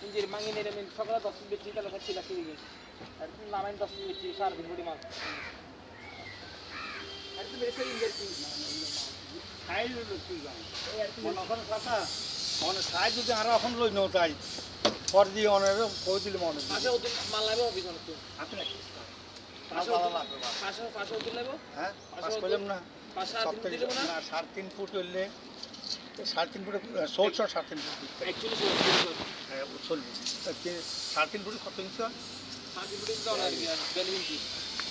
ইঞ্জির মাঙ্গি নেই আমি সকালে 10 মিনিট বেশি তাহলে খাচ্ছি লাখি দিকে আর তুমি নামাইন 10 মিনিট বেশি সারা দিন বডি মাল আর তুমি বেশি ইঞ্জির কি খাই লইলো তুই জান এই আর তুমি এখন কথা মনে খাই যদি আর এখন লই নাও তাই পর দিয়ে অনেক কই দিলে মনে পাশে ওদিন মাল লাইবো বিজন তুই আপনি নাকি পাশে লাগবে পাশে ওদিন লাইবো হ্যাঁ পাশে কইলাম না পাশে দিন দিলে না 3.5 ফুট হইলে 3.5 ফুট 16 3.5 ফুট অ্যাকচুয়ালি 16 হ্যাঁ 3.5 ফুট কত ইঞ্চি 3.5 ফুট দাও না 42 ইঞ্চি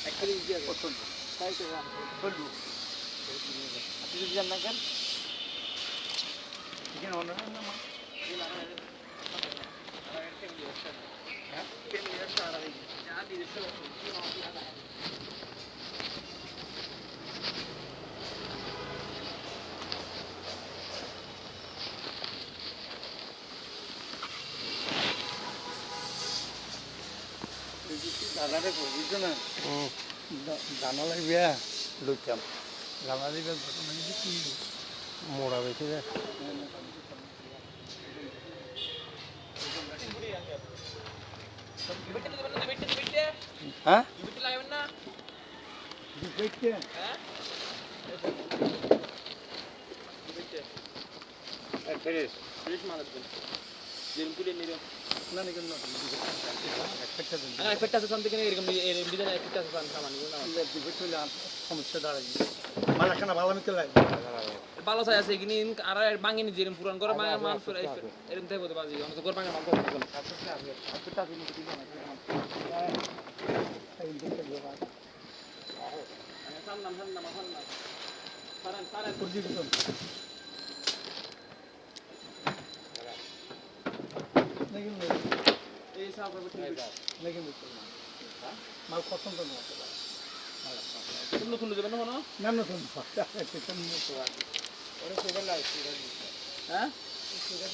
অ্যাকচুয়ালি ইঞ্চি কত তাই তো বলবো আপনি যদি জানেন কেন এখানে অন্য না মা এই লাগা হ্যাঁ কেমন আছে সারা এই যা দিলে সব কি হবে আদা দাদারে কইছো না জানা লাগবে লইতাম জানা দিবে ঘটনা কি মোড়া বেঁচে যায় হ্যাঁ ফ্রেশ মাল আসবে যেরকম তুলে নিল না না কেন না এফেক্ট আছে সামথিং এরকম এর ডিজাইন এফেক্ট আছে সামান না ডিফেক্ট হলে সমস্যা দাঁড়ায় মাল একখানা ভালো মিতে লাগে ভালো চাই আছে কিনি আর বাঙিনি যেরকম পুরান করে মাল এরকম থাকবে তো বাজি আমরা তো করে বাঙা মাল করব এফেক্ট আছে কিন্তু ডিজাইন আছে এই দেখতে দেবা সামনাম সারান করে দিবি তো এই সব লেকিন মাল পছন্দ না তুমি নতুন দেবেন না না নতুন ওরে সুগার লাইট হ্যাঁ সুগার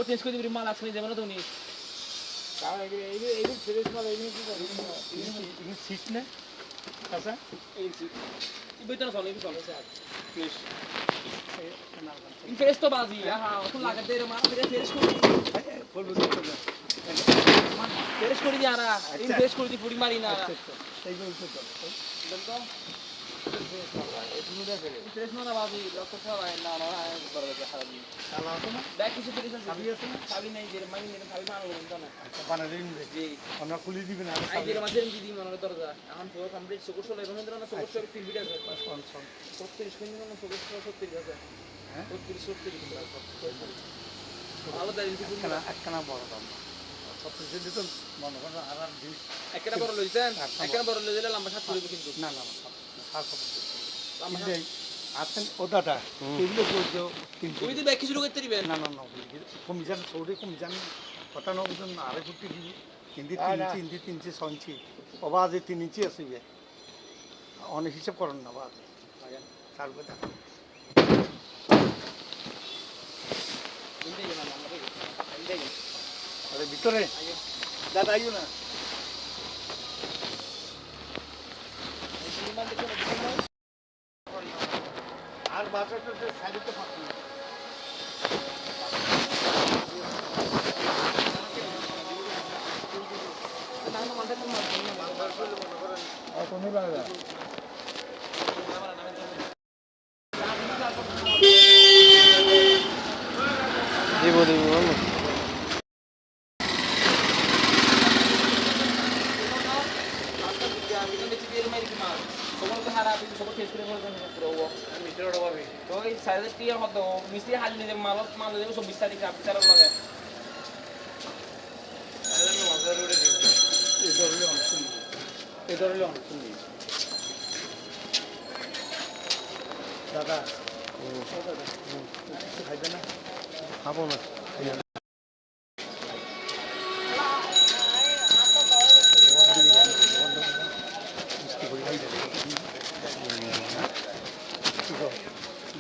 চেঞ্জ করে দিবি মাল আসলে দেবেন না তুমি কারণ এই ফ্রেশ মাল এই কি এই সিট না আচ্ছা এই সিট এই বেতন চলে এই চলে স্যার ফ্রেশ ফ্রেশ তো বাজি হ্যাঁ তো লাগাতে রে মাল ফ্রেশ করে বলবো ফ্রেশ করে দি আরা ইন ফ্রেশ করে দি পুরি মারি না এই বলছো তো দেখো ফ্রেশ না বাজি ডক্টর সাহেব না না বড় বড় খারাপ দিন কালা আছে না দেখ কিছু ফ্রেশ আছে সাবি আছে না সাবি নাই যে মাইন নেন সাবি মানো বলতো না বানা দিন জি আমরা খুলে দিবেন আর এই যে মাঝে দিদি মনে দরজা এখন পুরো কমপ্লিট সুকোশ হলো রবীন্দ্র না সুকোশ 3 মিটার আছে 36 মিনিট না সুকোশ 70 আছে হ্যাঁ 70 আলাদা ইনপুট একখানা বড় দাম 36 দিত মনে করো আর একখানা বড় লইছেন একখানা বড় লইলে লম্বা 7 করবে কিন্তু না না 7 লম্বা আছেন ওদাটা এগুলো করছো কিন্তু ওই দিবে কিছু করতে দিবেন না না না কমিশন সৌরে কমিশন কথা না বুঝুন আরে ফুটি দিবি হিন্দি 3 ইঞ্চি 6 ইঞ্চি আওয়াজে 3 ইঞ্চি আসবে অনেক হিসাব করেন না বাদ তারপর দেখো আরে ভিতরে দাদা আইও না আর বাচ্চাটা সাইডে তো পাচ্ছি দিব দিব তো এই সাইজে কি হতো মিস্ত্রি হাল নিয়ে মাল দেবে 24 তারিখ আপনি চালান লাগে দাদা খাইবে না খাবো না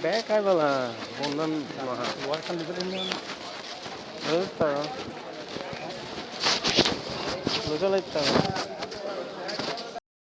Bé cái bao là một năm mà quá khăn đi cái này rất là nó rất là